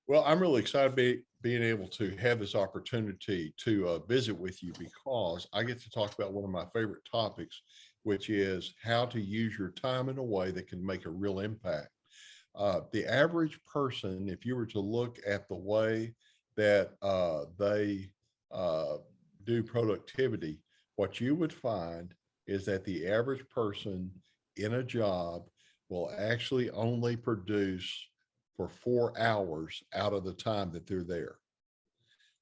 Well, I'm really excited being able to have this opportunity to visit with you because I get to talk about one of my favorite topics, which is how to use your time in a way that can make a real impact. The average person, if you were to look at the way that they uh, do productivity, what you would find is that the average person in a job will actually only produce for 4 hours out of the time that they're there.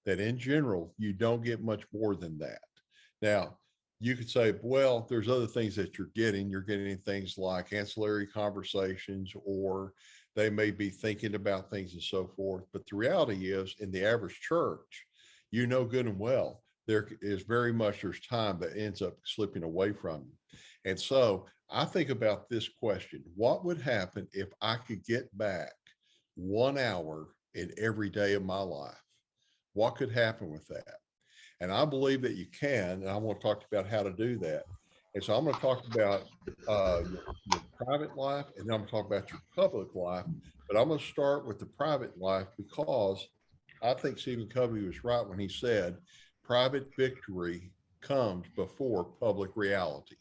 That in general, you don't get much more than that. Now, you could say, well, there's other things that you're getting. You're getting things like ancillary conversations, or they may be thinking about things and so forth. But the reality is, in the average church, you know good and well, there is very much there's time that ends up slipping away from you. And so I think about this question: what would happen if I could get back 1 hour in every day of my life? What could happen with that? And I believe that you can. And I want to talk about how to do that. And so I'm going to talk about your private life, and then I'm going to talk about your public life. But I'm going to start with the private life because I think Stephen Covey was right when he said private victory comes before public reality.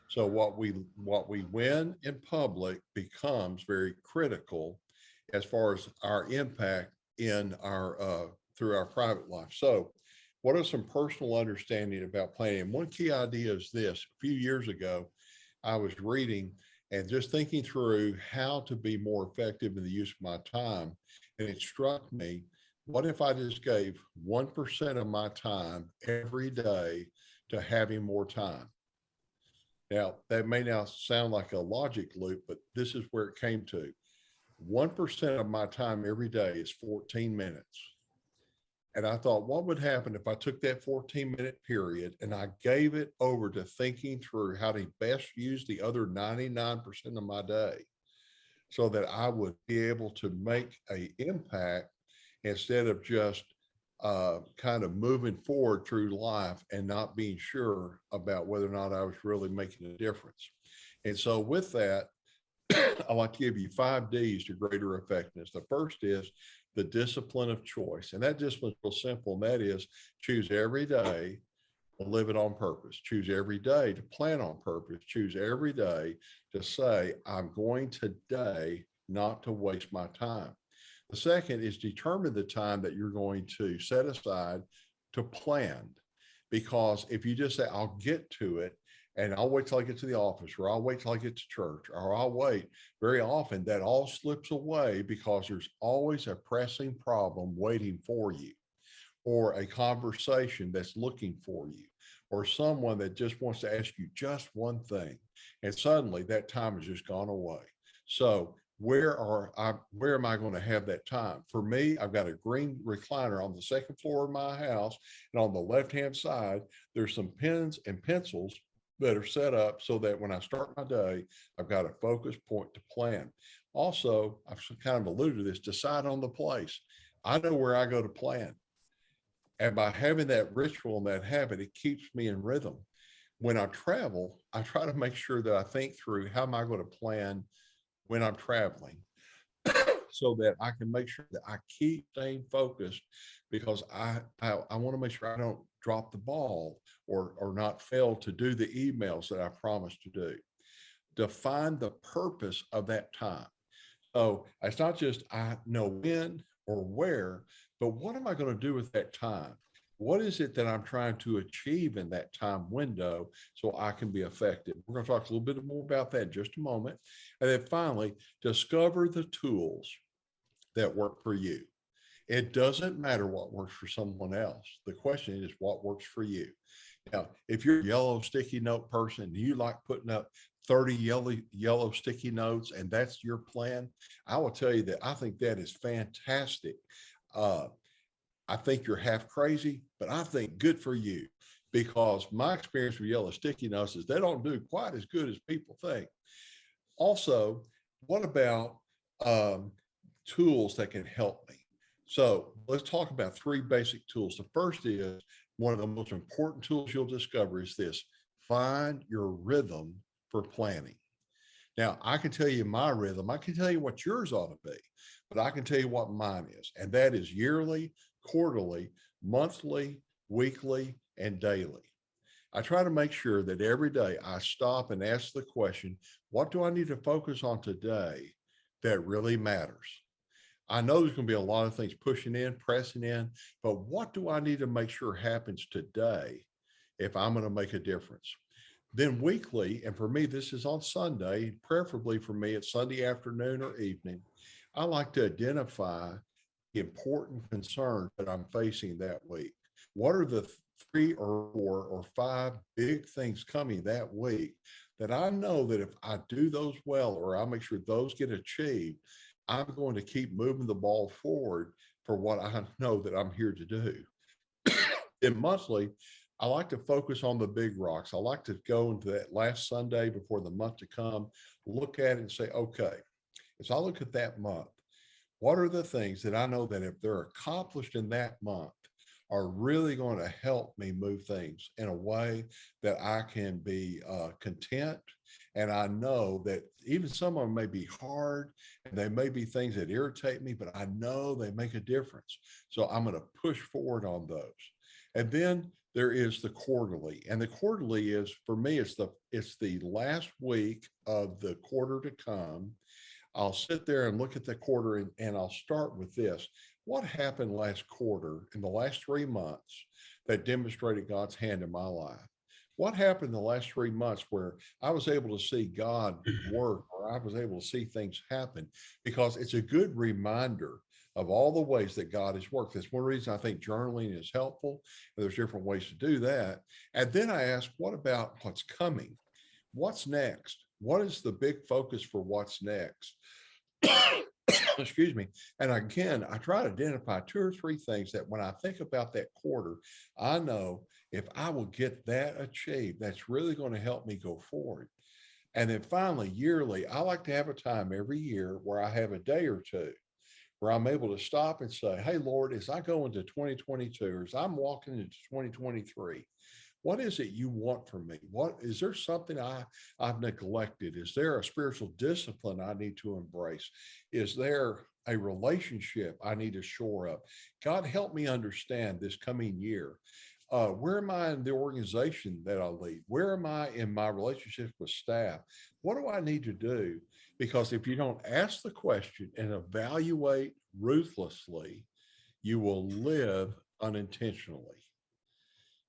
So what we win in public becomes very critical as far as our impact in our through our private life. So what are some personal understanding about planning? And one key idea is this: a few years ago, I was reading and just thinking through how to be more effective in the use of my time. And it struck me, what if I just gave 1% of my time every day to having more time? Now, that may now sound like a logic loop, but this is where it came to. 1% of my time every day is 14 minutes. And I thought, what would happen if I took that 14-minute period and I gave it over to thinking through how to best use the other 99% of my day so that I would be able to make an impact instead of just kind of moving forward through life and not being sure about whether or not I was really making a difference. And so with that, I like to give you 5 Ds to greater effectiveness. The first is the discipline of choice. And that discipline is real simple. And that is choose every day to live it on purpose. Choose every day to plan on purpose. Choose every day to say, I'm going today not to waste my time. The second is determine the time that you're going to set aside to plan. Because if you just say, I'll get to it, and I'll wait till I get to the office, or I'll wait till I get to church, or I'll wait, very often that all slips away because there's always a pressing problem waiting for you, or a conversation that's looking for you, or someone that just wants to ask you just one thing. And suddenly that time has just gone away. So where am I going to have that time? For me, I've got a green recliner on the second floor of my house, and on the left-hand side, there's some pens and pencils that are set up so that when I start my day, I've got a focus point to plan. Also, I've kind of alluded to this: decide on the place. I know where I go to plan. And by having that ritual and that habit, it keeps me in rhythm. When I travel, I try to make sure that I think through how am I going to plan when I'm traveling so that I can make sure that I keep staying focused, because I want to make sure I don't drop the ball or not fail to do the emails that I promised to do. Define the purpose of that time. So it's not just I know when or where, but what am I going to do with that time? What is it that I'm trying to achieve in that time window so I can be effective? We're going to talk a little bit more about that in just a moment. And then finally, discover the tools that work for you. It doesn't matter what works for someone else. The question is what works for you. Now, if you're a yellow sticky note person and you like putting up 30 yellow sticky notes and that's your plan, I will tell you that I think that is fantastic. Uh, I think you're half crazy, but I think good for you, because my experience with yellow sticky notes is they don't do quite as good as people think. Also, what about tools that can help me? So let's talk about 3 basic tools. The first is one of the most important tools you'll discover is this: find your rhythm for planning. Now, I can tell you my rhythm. I can tell you what yours ought to be, but I can tell you what mine is. And that is yearly, quarterly, monthly, weekly, and daily. I try to make sure that every day I stop and ask the question, what do I need to focus on today that really matters? I know there's going to be a lot of things pushing in, pressing in, but what do I need to make sure happens today if I'm going to make a difference? Then weekly, and for me, this is on Sunday, preferably for me, it's Sunday afternoon or evening. I like to identify the important concerns that I'm facing that week. What are the three or four or five big things coming that week that I know that if I do those well, or I make sure those get achieved, I'm going to keep moving the ball forward for what I know that I'm here to do. And monthly, I like to focus on the big rocks. I like to go into that last Sunday before the month to come, look at it and say, okay, as I look at that month, what are the things that I know that if they're accomplished in that month are really going to help me move things in a way that I can be content. And I know that even some of them may be hard and they may be things that irritate me, but I know they make a difference. So I'm going to push forward on those. And then there is the quarterly, and the quarterly is, for me, it's the last week of the quarter to come. I'll sit there and look at the quarter, and I'll start with this. What happened last quarter in the last 3 months that demonstrated God's hand in my life? What happened in the last 3 months where I was able to see God work, or I was able to see things happen? Because it's a good reminder of all the ways that God has worked. That's one reason I think journaling is helpful. There's different ways to do that. And then I ask, what about what's coming? What's next? What is the big focus for what's next? Excuse me. And again, I try to identify two or three things that when I think about that quarter, I know if I will get that achieved, that's really going to help me go forward. And then finally, yearly, I like to have a time every year where I have a day or two where I'm able to stop and say, hey, Lord, as I go into 2022, or as I'm walking into 2023, what is it you want from me? What is there something I've neglected? Is there a spiritual discipline I need to embrace? Is there a relationship I need to shore up? God, help me understand this coming year. Where am I in the organization that I lead? Where am I in my relationships with staff? What do I need to do? Because if you don't ask the question and evaluate ruthlessly, you will live unintentionally.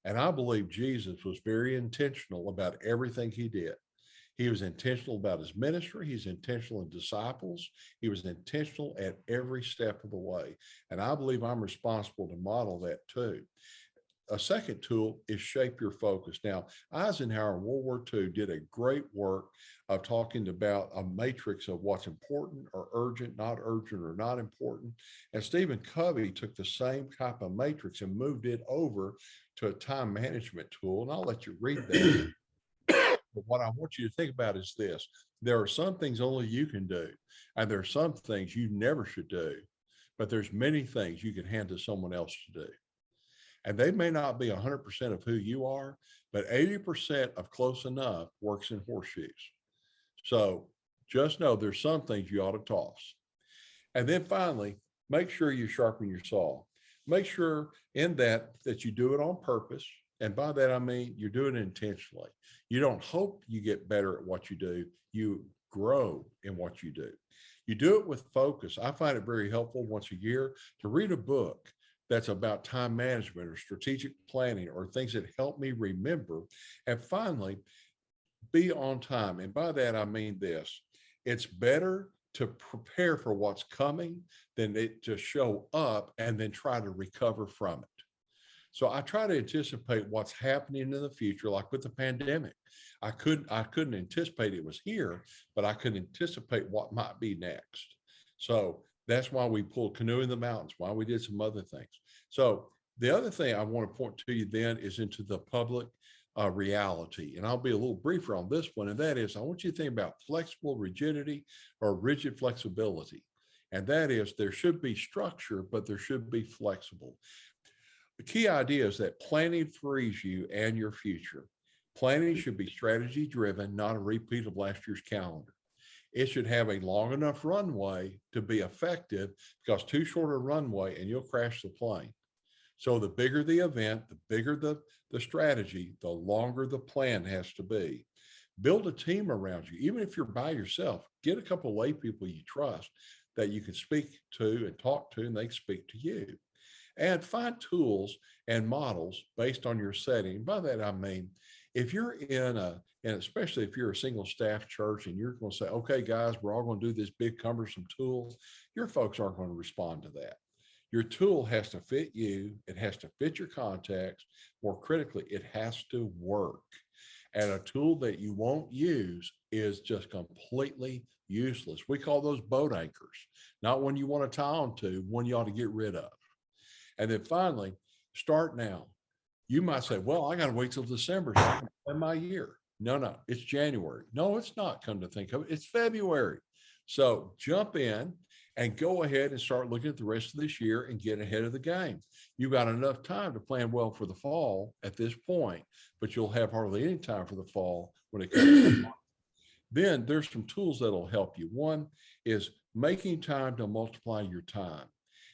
And I believe Jesus was very intentional about everything he did. He was intentional about his ministry. He's intentional in disciples. He was intentional at every step of the way. And I believe I'm responsible to model that too. A second tool is shape your focus. Now, Eisenhower in World War II did a great work of talking about a matrix of what's important or urgent, or not important. And Stephen Covey took the same type of matrix and moved it over to a time management tool. And I'll let you read that. But what I want you to think about is this. There are some things only you can do, and there are some things you never should do, but there's many things you can hand to someone else to do. And they may not be 100% of who you are, but 80% of close enough works in horseshoes. So just know there's some things you ought to toss. And then finally, make sure you sharpen your saw. Make sure in that you do it on purpose. And by that, I mean, you're doing it intentionally. You don't hope you get better at what you do. You grow in what you do. You do it with focus. I find it very helpful once a year to read a book that's about time management or strategic planning or things that help me remember. And finally, be on time. And by that, I mean this. It's better to prepare for what's coming than to show up and then try to recover from it. So I try to anticipate what's happening in the future, like with the pandemic. I couldn't anticipate it was here, but I could anticipate what might be next. So that's why we pulled Canoe in the Mountains, why we did some other things. So the other thing I want to point to you then is into the public reality. And I'll be a little briefer on this one. And that is, I want you to think about flexible rigidity or rigid flexibility. And that is, there should be structure, but there should be flexible. The key idea is that planning frees you and your future. Planning should be strategy driven, not a repeat of last year's calendar. it should have a long enough runway to be effective, because too short a runway and you'll crash the plane. So the bigger the event, the bigger the strategy, the longer the plan has to be. Build a team around you. Even if you're by yourself, get a couple of lay people you trust that you can speak to and talk to, and they speak to you. And find tools and models based on your setting. By that, I mean, if you're and especially if you're a single staff church and you're going to say, okay, guys, we're all going to do this big cumbersome tool, your folks aren't going to respond to that. Your tool has to fit you. It has to fit your context. More critically, it has to work. And a tool that you won't use is just completely useless. We call those boat anchors, not one you want to tie on to, one you ought to get rid of. And then finally, start now. You might say, well, I got to wait till December so I can plan my year. No, it's January. No, it's not, come to think of it. It's February. So jump in and go ahead and start looking at the rest of this year and get ahead of the game. You've got enough time to plan well for the fall at this point, but you'll have hardly any time for the fall when it comes. Then there's some tools that'll help you. One is making time to multiply your time.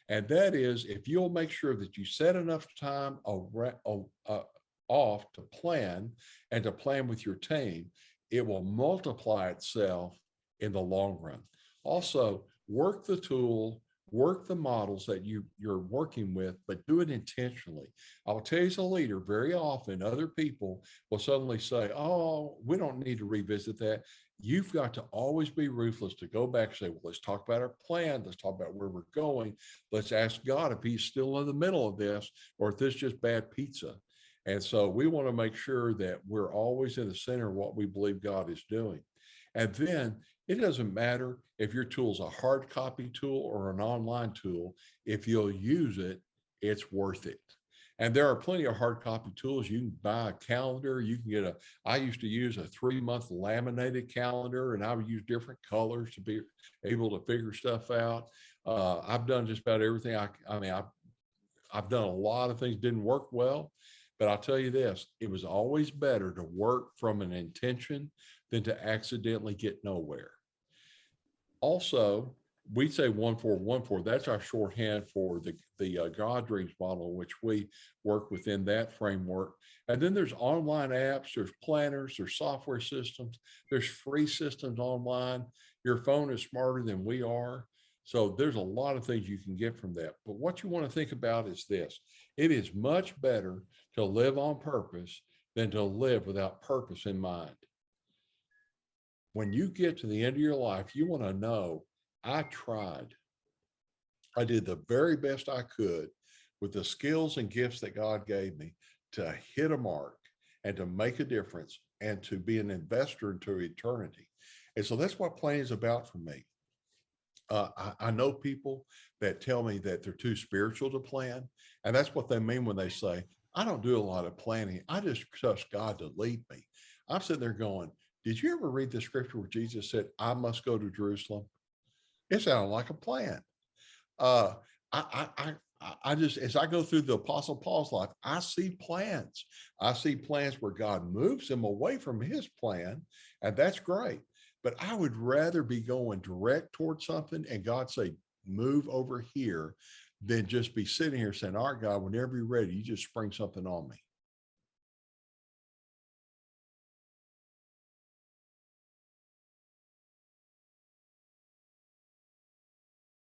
And that is, if you'll make sure that you set enough time off to plan and to plan with your team, it will multiply itself in the long run. Also, work the tool, work the models that you're working with, but do it intentionally. I'll tell you as a leader, very often other people will suddenly say, oh, we don't need to revisit that. You've got to always be ruthless to go back and say, well, let's talk about our plan. Let's talk about where we're going. Let's ask God if he's still in the middle of this, or if this is just bad pizza. And so we want to make sure that we're always in the center of what we believe God is doing. And then it doesn't matter if your tool is a hard copy tool or an online tool. If you'll use it, it's worth it. And there are plenty of hard copy tools. You can buy a calendar. You can get I used to use a 3-month laminated calendar, and I would use different colors to be able to figure stuff out. I've done just about everything. I've done a lot of things, didn't work well, but I'll tell you this, it was always better to work from an intention than to accidentally get nowhere. Also, we say 1414. That's our shorthand for the God Dreams model, which we work within that framework. And then there's online apps, there's planners, there's software systems, there's free systems online. Your phone is smarter than we are. So there's a lot of things you can get from that. But what you want to think about is this. It is much better to live on purpose than to live without purpose in mind. When you get to the end of your life, you want to know, I tried. I did the very best I could with the skills and gifts that God gave me to hit a mark and to make a difference and to be an investor into eternity. And so that's what planning is about for me. I know people that tell me that they're too spiritual to plan. And that's what they mean when they say, I don't do a lot of planning. I just trust God to lead me. I'm sitting there going, did you ever read the scripture where Jesus said, I must go to Jerusalem? It sounded like a plan. I just, as I go through the Apostle Paul's life, I see plans. I see plans where God moves him away from his plan, and that's great. But I would rather be going direct towards something and God say, move over here, than just be sitting here saying, all right, God, whenever you're ready, you just spring something on me.